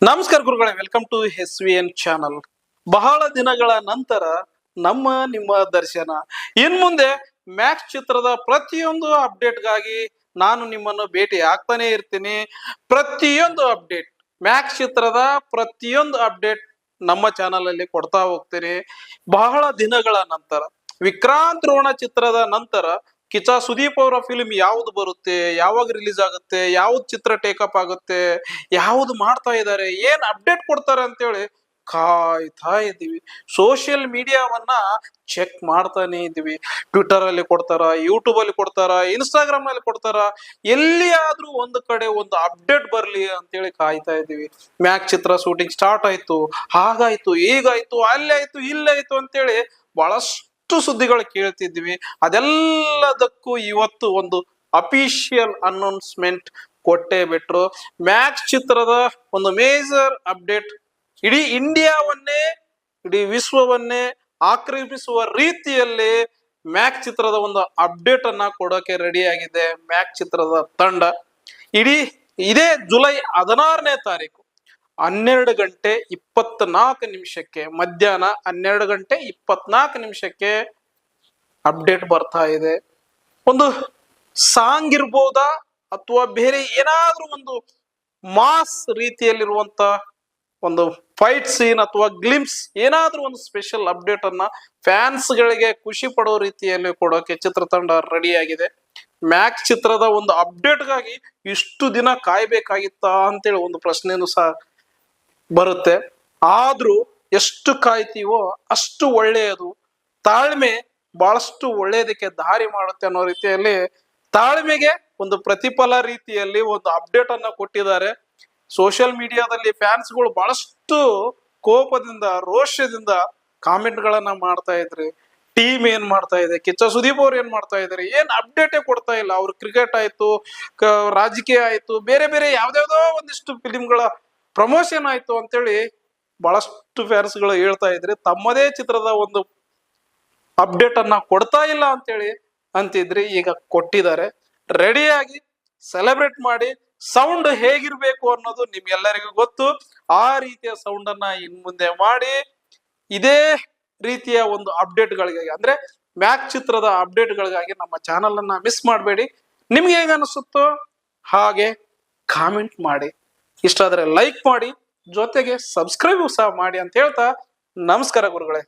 ನಮಸ್ಕಾರ ಗುರುಗಳೇ, welcome to SVN channel. ಬಹಳ ದಿನಗಳ ನಂತರ ನಿಮ್ಮ ದರ್ಶನ. ಇನ್ ಮುಂದೆ ಮ್ಯಾಕ್ಸ್ ಚಿತ್ರದ ಪ್ರತಿಯೊಂದು ಅಪ್ಡೇಟ್ಗಾಗಿ ನಾನು ನಿಮ್ಮನ್ನು ಭೇಟಿ ಆಗ್ತಾನೆ ಇರ್ತೀನಿ. ಪ್ರತಿಯೊಂದು ಅಪ್ಡೇಟ್, ಮ್ಯಾಕ್ಸ್ ಚಿತ್ರದ ಪ್ರತಿಯೊಂದು ಅಪ್ಡೇಟ್ ನಮ್ಮ ಚಾನಲ್ ಅಲ್ಲಿ ಕೊಡ್ತಾ ಹೋಗ್ತೀನಿ. ಬಹಳ ದಿನಗಳ ನಂತರ ವಿಕ್ರಾಂತ್ ರೋಣ ಚಿತ್ರದ ನಂತರ ಕಿಚ್ಚ ಸುದೀಪ್ ಅವರ ಫಿಲ್ಮ್ ಯಾವ್ದು ಬರುತ್ತೆ, ಯಾವಾಗ ರಿಲೀಸ್ ಆಗುತ್ತೆ, ಯಾವ್ದು ಚಿತ್ರ ಟೇಕಪ್ ಆಗುತ್ತೆ, ಯಾವ್ದು ಮಾಡ್ತಾ ಇದ್ದಾರೆ, ಏನ್ ಅಪ್ಡೇಟ್ ಕೊಡ್ತಾರೆ ಅಂತೇಳಿ ಕಾಯ್ತಾ ಇದ್ದೀವಿ. ಸೋಷಿಯಲ್ ಮೀಡಿಯಾವನ್ನ ಚೆಕ್ ಮಾಡ್ತಾನೆ ಇದ್ದೀವಿ. ಟ್ವಿಟರ್ ಅಲ್ಲಿ ಕೊಡ್ತಾರ, ಯೂಟ್ಯೂಬ್ ಅಲ್ಲಿ ಕೊಡ್ತಾರ, ಇನ್ಸ್ಟಾಗ್ರಾಮ್ ಅಲ್ಲಿ ಕೊಡ್ತಾರ, ಎಲ್ಲಿಯಾದ್ರೂ ಒಂದು ಕಡೆ ಒಂದು ಅಪ್ಡೇಟ್ ಬರ್ಲಿ ಅಂತೇಳಿ ಕಾಯ್ತಾ ಇದ್ದೀವಿ. ಮ್ಯಾಕ್ ಚಿತ್ರ ಶೂಟಿಂಗ್ ಸ್ಟಾರ್ಟ್ ಆಯ್ತು, ಹಾಗಾಯ್ತು, ಈಗಾಯ್ತು, ಅಲ್ಲಾಯ್ತು, ಇಲ್ಲಾಯ್ತು ಅಂತೇಳಿ ಬಹಳಷ್ಟು ಸುದ್ದಿಗಳು ಕೇಳ್ತಿದ್ವಿ. ಅದೆಲ್ಲದಕ್ಕೂ ಇವತ್ತು ಒಂದು ಅಫಿಷಿಯಲ್ ಅನೌನ್ಸ್ಮೆಂಟ್ ಕೊಟ್ಟೇ ಬಿಟ್ರು. ಮ್ಯಾಕ್ಸ್ ಚಿತ್ರದ ಒಂದು ಮೇಜರ್ ಅಪ್ಡೇಟ್ ಇಡೀ ಇಂಡಿಯಾವನ್ನೇ, ಇಡೀ ವಿಶ್ವವನ್ನೇ ಆಕ್ರಮಿಸುವ ರೀತಿಯಲ್ಲಿ ಮ್ಯಾಕ್ಸ್ ಚಿತ್ರದ ಒಂದು ಅಪ್ಡೇಟ್ ಅನ್ನ ಕೊಡೋಕೆ ರೆಡಿ ಆಗಿದೆ ಮ್ಯಾಕ್ಸ್ ಚಿತ್ರದ ತಂಡ. ಇದೇ ಜುಲೈ 16ನೇ ತಾರೀಕು 12 ಗಂಟೆ 24 ನಿಮಿಷಕ್ಕೆ, ಮಧ್ಯಾಹ್ನ 12 ಗಂಟೆ 24 ನಿಮಿಷಕ್ಕೆ ಅಪ್ಡೇಟ್ ಬರ್ತಾ ಇದೆ. ಒಂದು ಸಾಂಗ್ ಇರ್ಬೋದಾ ಅಥವಾ ಬೇರೆ ಏನಾದ್ರೂ ಒಂದು ಮಾಸ್ ರೀತಿಯಲ್ಲಿರುವಂತ ಒಂದು ಫೈಟ್ ಸೀನ್ ಅಥವಾ ಗ್ಲಿಮ್ಸ್, ಏನಾದ್ರೂ ಒಂದು ಸ್ಪೆಷಲ್ ಅಪ್ಡೇಟ್ ಅನ್ನ ಫ್ಯಾನ್ಸ್ ಗಳಿಗೆ ಖುಷಿ ಪಡೋ ರೀತಿಯಲ್ಲಿ ಕೊಡೋಕೆ ಚಿತ್ರತಂಡ ರೆಡಿ ಆಗಿದೆ. ಮ್ಯಾಕ್ಸ್ ಚಿತ್ರದ ಒಂದು ಅಪ್ಡೇಟ್ಗಾಗಿ ಇಷ್ಟು ದಿನ ಕಾಯ್ಬೇಕಾಗಿತ್ತಾ ಅಂತೇಳಿ ಒಂದು ಪ್ರಶ್ನೆನೂ ಸಹ ಬರುತ್ತೆ. ಆದ್ರೂ ಎಷ್ಟು ಕಾಯ್ತೀವೋ ಅಷ್ಟು ಒಳ್ಳೆಯದು. ತಾಳ್ಮೆ ಬಹಳಷ್ಟು ಒಳ್ಳೆಯದಕ್ಕೆ ದಾರಿ ಮಾಡುತ್ತೆ ಅನ್ನೋ ರೀತಿಯಲ್ಲಿ ತಾಳ್ಮೆಗೆ ಒಂದು ಪ್ರತಿಫಲ ರೀತಿಯಲ್ಲಿ ಒಂದು ಅಪ್ಡೇಟ್ ಅನ್ನ ಕೊಟ್ಟಿದ್ದಾರೆ. ಸೋಷಿಯಲ್ ಮೀಡಿಯಾದಲ್ಲಿ ಫ್ಯಾನ್ಸ್ಗಳು ಬಹಳಷ್ಟು ಕೋಪದಿಂದ, ರೋಷದಿಂದ ಕಾಮೆಂಟ್ ಗಳನ್ನ ಮಾಡ್ತಾ ಇದ್ರಿ. ಟೀಮ್ ಏನ್ ಮಾಡ್ತಾ ಇದೆ, ಕಿಚ್ಚ ಸುದೀಪ್ ಅವ್ರು ಏನ್ ಮಾಡ್ತಾ ಇದಾರೆ, ಏನ್ ಅಪ್ಡೇಟೇ ಕೊಡ್ತಾ ಇಲ್ಲ. ಅವ್ರು ಕ್ರಿಕೆಟ್ ಆಯ್ತು, ರಾಜಕೀಯ ಆಯ್ತು, ಬೇರೆ ಬೇರೆ ಯಾವ್ದಾವ್ದೋ ಒಂದಿಷ್ಟು ಫಿಲಿಂಗಳ ಪ್ರಮೋಷನ್ ಆಯ್ತು ಅಂತೇಳಿ ಬಹಳಷ್ಟು ಫ್ಯಾನ್ಸ್ ಗಳು ಹೇಳ್ತಾ ಇದ್ರಿ. ತಮ್ಮದೇ ಚಿತ್ರದ ಒಂದು ಅಪ್ಡೇಟ್ ಅನ್ನ ಕೊಡ್ತಾ ಇಲ್ಲ ಅಂತೇಳಿ ಅಂತಿದ್ರಿ. ಈಗ ಕೊಟ್ಟಿದ್ದಾರೆ. ರೆಡಿಯಾಗಿ ಸೆಲೆಬ್ರೇಟ್ ಮಾಡಿ. ಸೌಂಡ್ ಹೇಗಿರ್ಬೇಕು ಅನ್ನೋದು ನಿಮ್ಗೆಲ್ಲರಿಗೂ ಗೊತ್ತು. ಆ ರೀತಿಯ ಸೌಂಡ್ ಅನ್ನ ಇನ್ ಮುಂದೆ ಮಾಡಿ ಇದೇ ರೀತಿಯ ಒಂದು ಅಪ್ಡೇಟ್ ಗಳಿಗಾಗಿ, ಅಂದ್ರೆ ಮ್ಯಾಕ್ ಚಿತ್ರದ ಅಪ್ಡೇಟ್ ಗಳಿಗಾಗಿ ನಮ್ಮ ಚಾನಲ್ ಅನ್ನ ಮಿಸ್ ಮಾಡಬೇಡಿ. ನಿಮ್ಗೆ ಹೇಗ ಅನಿಸುತ್ತೋ ಹಾಗೆ ಕಾಮೆಂಟ್ ಮಾಡಿ, ಇಷ್ಟ ಆದ್ರೆ ಲೈಕ್ ಮಾಡಿ, ಜೊತೆಗೆ ಸಬ್ಸ್ಕ್ರೈಬ್ ಸಹ ಮಾಡಿ ಅಂತ ಹೇಳ್ತಾ ನಮಸ್ಕಾರ ಗುರುಗಳೇ.